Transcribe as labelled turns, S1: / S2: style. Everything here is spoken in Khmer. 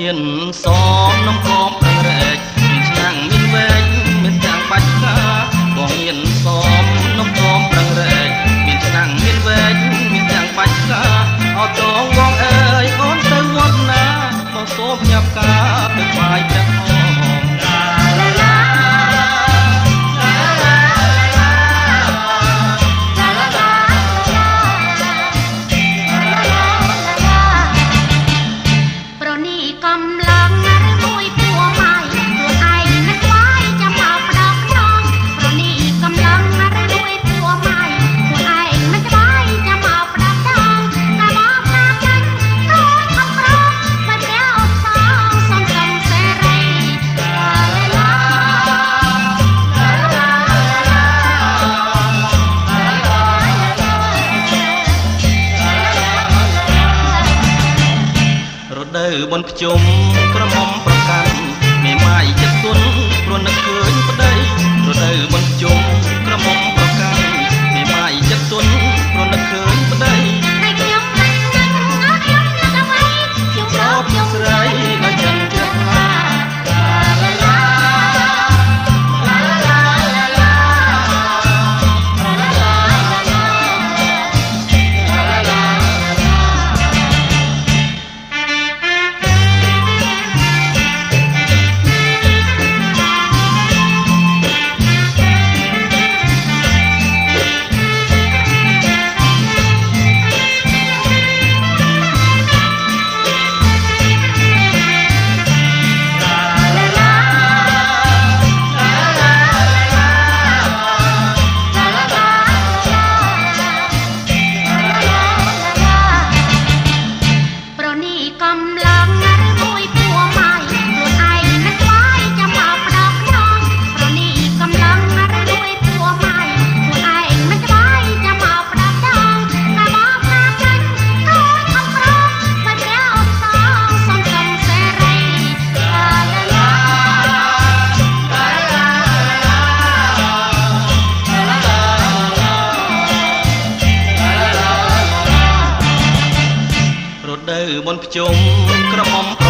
S1: មានសមនំគមប្រឹងរែកមានឆ្នាំងមានវែកមានទាំងបាច់ផ្កាបងមានសមនំគមប្រឹងរែកមានឆ្នាំងមានវែកមានទាំងបាច់ផ្កាអត់ចងបងអើយអូនទៅវត្តណាមកសូមញ៉ាំការទៅបាយព្រះហងបនភ្ជុំក្រមុំប្រកាន់មេម៉ាយចិត្តទុនព្រោះនឹកឃើញប្តីរដូវបនភ្ជុំក្រមុំប្រកាន់មេម៉ាយចិត្តទុនព្រោះនឹកឃើញប្តីតែខ្ញុំនឹងអត់ខ្ញុំនឹកអ្វីខ្ញុំរកខ្ញុំស្រីដល់ចិនចិត្តឡាឡាឡាបនភ្ជុំក្រមុំ